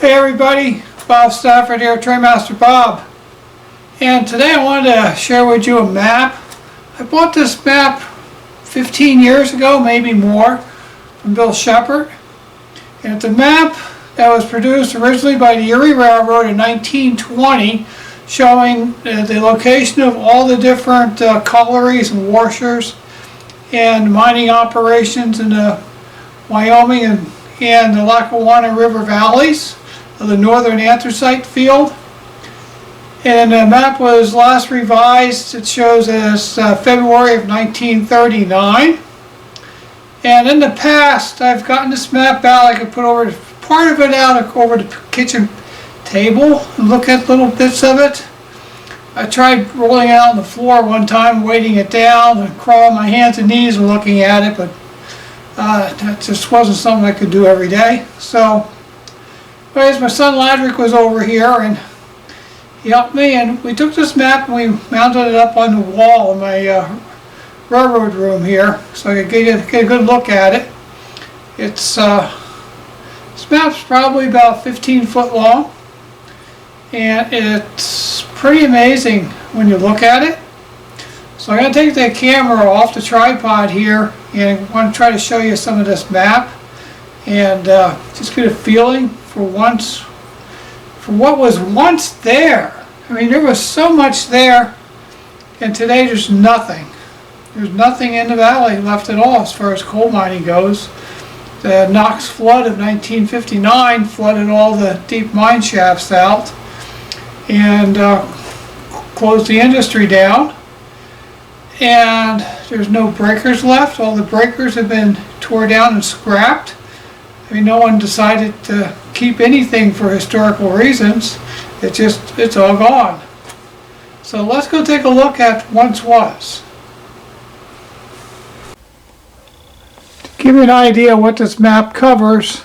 Hey everybody, Bob Stafford here, Trainmaster Bob. And today I wanted to share with you a map. I bought this map 15 years ago, maybe more, from Bill Sheppard. And it's a map that was produced originally by the Erie Railroad in 1920, showing the location of all the different collieries and washers and mining operations in the Wyoming and the Lackawanna River valleys of the Northern Anthracite Field. And the map was last revised, it shows as February of 1939. And in the past, I've gotten this map out. I could put part of it out over the kitchen table and look at little bits of it. I tried rolling it out on the floor one time, weighting it down and crawling my hands and knees and looking at it, but that just wasn't something I could do every day. So anyways, my son Ladrick was over here and he helped me, and we took this map and we mounted it up on the wall in my railroad room here so I could get a good look at it. It's this map's probably about 15 foot long, and it's pretty amazing when you look at it. So I'm going to take the camera off the tripod here and I want to try to show you some of this map and just get a feeling for what was once there. I mean, there was so much there, and today there's nothing. There's nothing in the valley left at all as far as coal mining goes. The Knox flood of 1959 flooded all the deep mine shafts out and closed the industry down. And there's no breakers left. All the breakers have been tore down and scrapped. I mean, no one decided to keep anything for historical reasons. It's all gone. So let's go take a look at once was. To give you an idea what this map covers,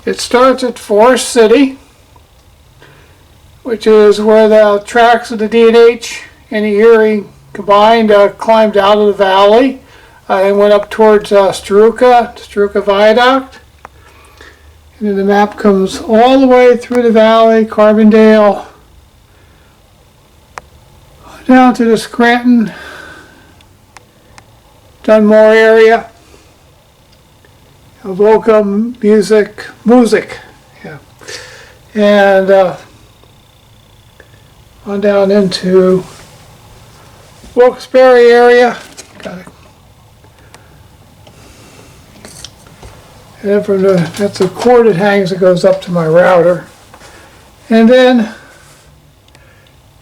it starts at Forest City, which is where the tracks of the D&H and the Erie combined, climbed out of the valley and went up towards Struka Viaduct. And then the map comes all the way through the valley, Carbondale, down to the Scranton, Dunmore area, Avoca, Music, yeah, and on down into Wilkes-Barre area. Got it. And then from that's a cord that hangs that goes up to my router. And then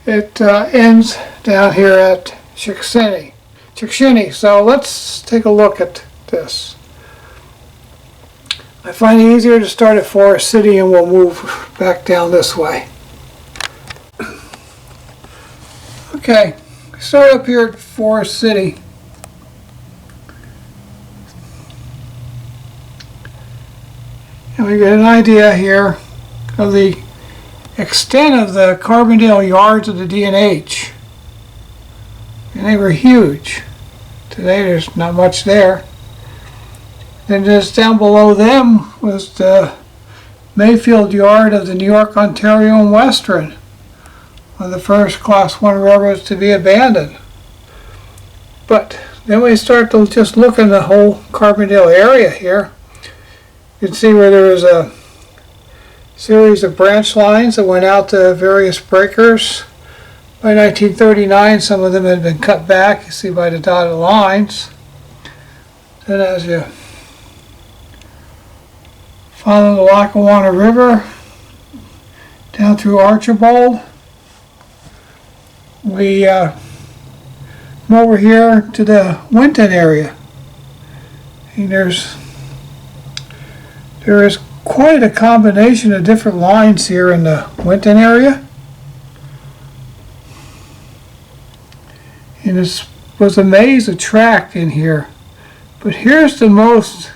it ends down here at Chickasha. So let's take a look at this. I find it easier to start at Forest City and we'll move back down this way. Okay, start up here at Forest City. And we get an idea here of the extent of the Carbondale yards of the D&H. And they were huge. Today there's not much there. Then just down below them was the Mayfield yard of the New York, Ontario and Western, one of the first Class 1 railroads to be abandoned. But then we start to just look in the whole Carbondale area here. You can see where there is a series of branch lines that went out to various breakers. By 1939, some of them had been cut back, you see by the dotted lines. Then as you follow the Lackawanna River down through Archibald, we come over here to the Winton area. And there is quite a combination of different lines here in the Winton area. And it was a maze of track in here. But here's the most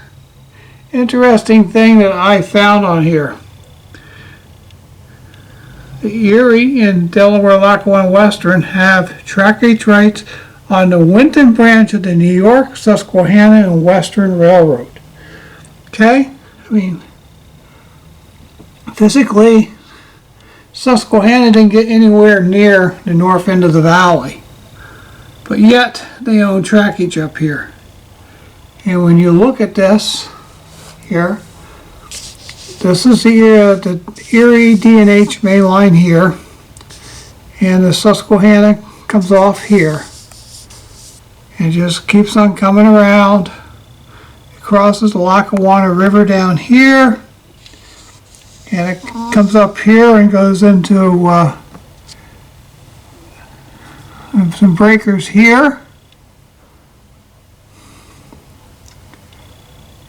interesting thing that I found on here. The Erie and Delaware Lackawanna Western have trackage rights on the Winton branch of the New York, Susquehanna, and Western Railroad. Okay? I mean, physically, Susquehanna didn't get anywhere near the north end of the valley, but yet they own trackage up here. And when you look at this here, this is the Erie D&H main line here, and the Susquehanna comes off here and just keeps on coming around. It crosses the Lackawanna River down here, and it comes up here and goes into some breakers here.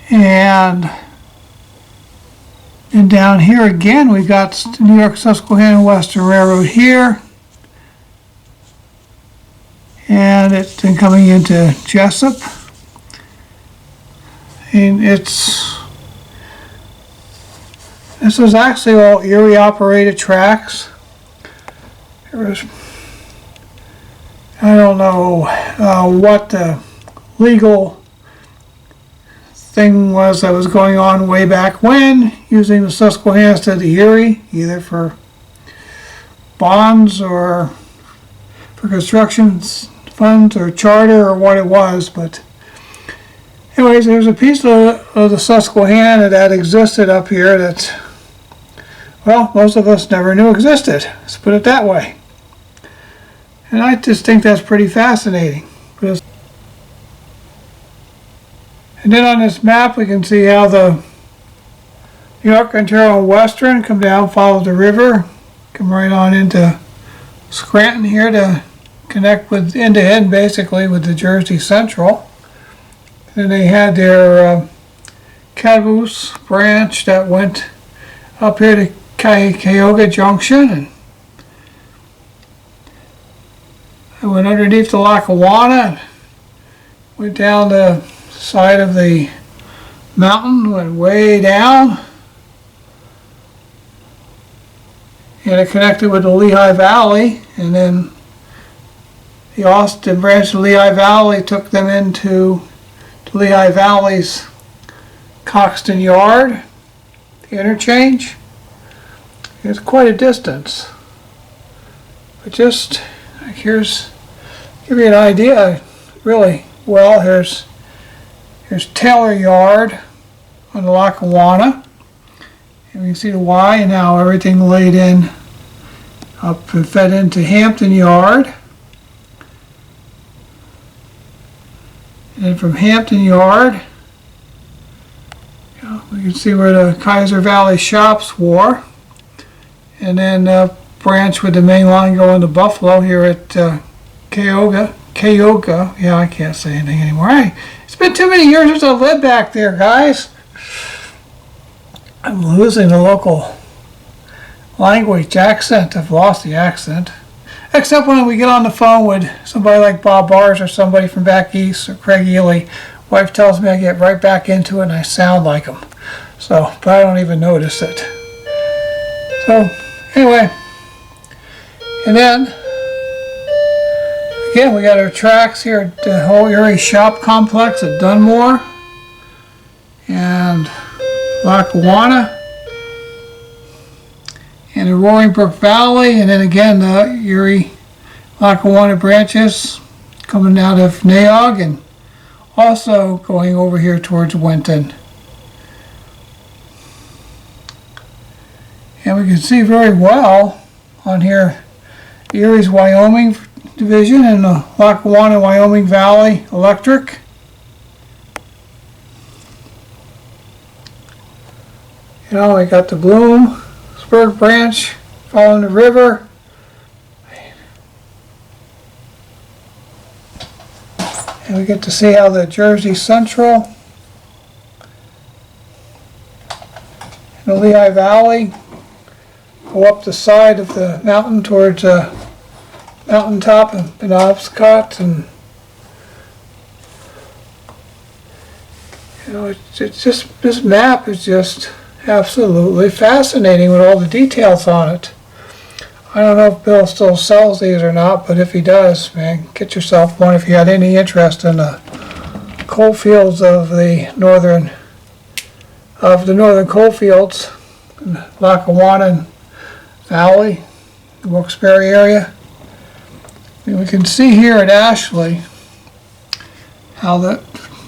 And down here again, we got the New York Susquehanna Western Railroad here. And it's then coming into Jessup. And this is actually all Erie operated tracks. There was, I don't know what the legal thing was that was going on way back when, using the Susquehanna instead of the Erie, either for bonds or for construction funds or charter or what it was. But anyways, there's a piece of the Susquehanna that existed up here that, well, most of us never knew existed. Let's put it that way. And I just think that's pretty fascinating. And then on this map we can see how the New York, Ontario, and Western come down, follow the river, come right on into Scranton here to connect with end to end basically with the Jersey Central. Then they had their Caboose branch that went up here to Cuyahoga Junction, and it went underneath the Lackawanna, went down the side of the mountain, went way down, and it connected with the Lehigh Valley, and then the Austin branch of the Lehigh Valley took them into the Lehigh Valley's Coxton Yard, the interchange. It's quite a distance, but just here's give you an idea really well. Here's Taylor Yard on the Lackawanna, and you can see the Y and how everything laid in up and fed into Hampton Yard. And from Hampton Yard, we can see where the Kaiser Valley shops were, and then branch with the main line going to Buffalo here at Cuyahoga. Yeah, I can't say anything anymore. Hey, it's been too many years since I've lived back there, guys. I'm losing the local language accent. I've lost the accent. Except when we get on the phone with somebody like Bob Bars or somebody from back east or Craig Ely. Wife tells me I get right back into it and I sound like them. So, but I don't even notice it. So, anyway. And then, again, we got our tracks here at the whole Erie Shop Complex at Dunmore and Lackawanna and the Roaring Brook Valley, and then again the Erie Lackawanna branches coming out of Naog and also going over here towards Winton. And we can see very well on here Erie's Wyoming division and the Lackawanna Wyoming Valley Electric. You know, we got the Bloomsburg branch following the river. And we get to see how the Jersey Central and the Lehigh Valley go up the side of the mountain towards mountaintop and Penobscot, and you know, it's just, this map is just absolutely fascinating with all the details on it. I don't know if Bill still sells these or not, but if he does, man, get yourself one if you had any interest in the coal fields of the northern coal fields in the Lackawanna Valley, the Wilkes-Barre area. And we can see here at Ashley how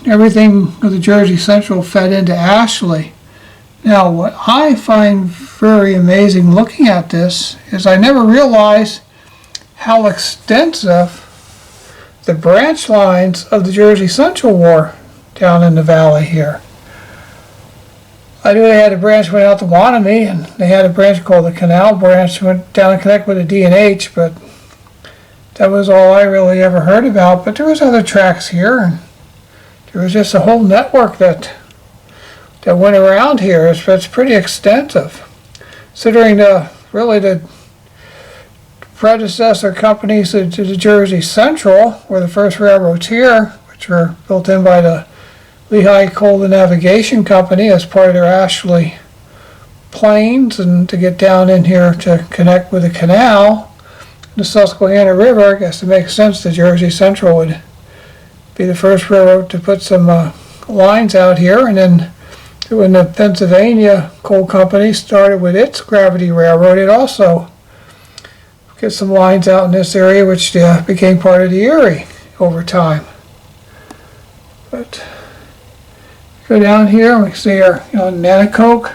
everything of the Jersey Central fed into Ashley. Now, what I find very amazing looking at this is I never realized how extensive the branch lines of the Jersey Central were down in the valley here. I knew they had a branch went out to Wannabe, and they had a branch called the Canal Branch went down and connect with the D&H, but that was all I really ever heard about. But there was other tracks here, and there was just a whole network that went around here. It's pretty extensive, considering really the predecessor companies to the Jersey Central were the first railroads here, which were built in by the Lehigh Coal and Navigation Company as part of their Ashley plains, and to get down in here to connect with the canal, the Susquehanna River. I guess it makes sense the Jersey Central would be the first railroad to put some lines out here. And then when the Pennsylvania Coal Company started with its gravity railroad, it also get some lines out in this area, which became part of the Erie over time. But go down here and we see our Nanticoke.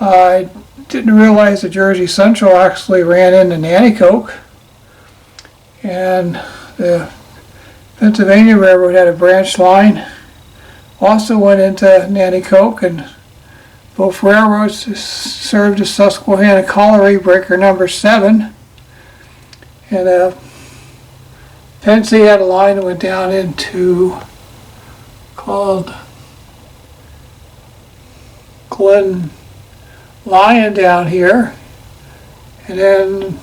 I didn't realize the Jersey Central actually ran into Nanticoke, and the Pennsylvania Railroad had a branch line, also went into Nanticoke, and both railroads served the Susquehanna Colliery Breaker number 7. And Pennsy had a line that went down into called Glen Lyon down here. And then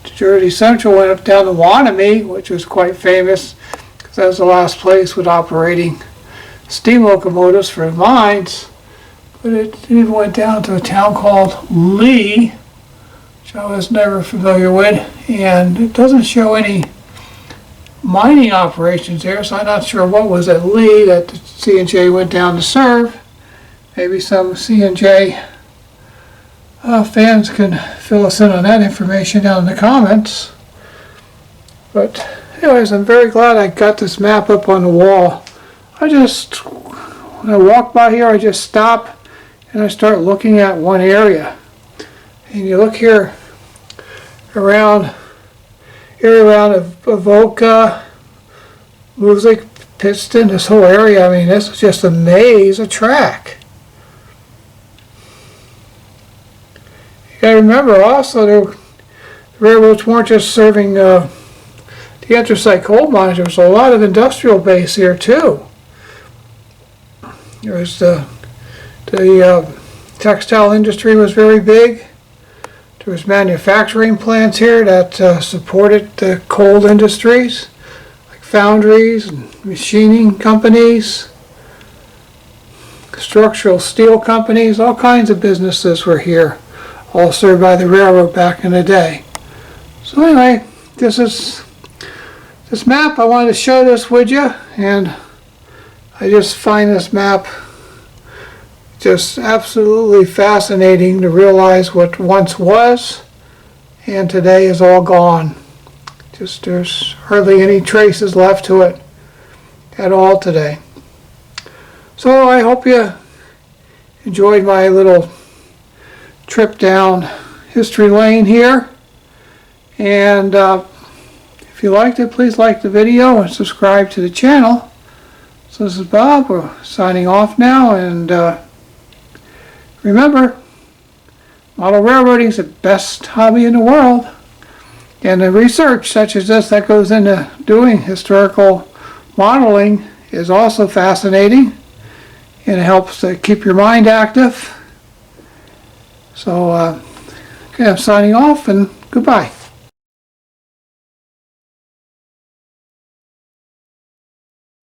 Jersey Central went up down to Wannabe, which was quite famous because that was the last place with operating steam locomotives for the mines. But it even went down to a town called Lee, which I was never familiar with, and it doesn't show any mining operations there, so I'm not sure what was at Lee that the C&J went down to serve. Maybe some C&J fans can fill us in on that information down in the comments. But anyways, I'm very glad I got this map up on the wall. When I walk by here, I just stop and I start looking at one area. And you look here around Avoca, Music, Pittston, this whole area. I mean, this is just a maze of track. You gotta remember also, the railroads weren't just serving the anthracite coal mines. There was a lot of industrial base here too. There was the textile industry was very big. There was manufacturing plants here that supported the coal industries, like foundries and machining companies, structural steel companies, all kinds of businesses were here, all served by the railroad back in the day. So anyway, this map, I wanted to show this with you, and I just find this map just absolutely fascinating to realize what once was and today is all gone. Just there's hardly any traces left to it at all today. So I hope you enjoyed my little trip down history lane here, and if you liked it, please like the video and subscribe to the channel. So this is Bob, we're signing off now, and remember, model railroading is the best hobby in the world, and the research such as this that goes into doing historical modeling is also fascinating, and it helps to keep your mind active. So, okay, I'm signing off, and goodbye.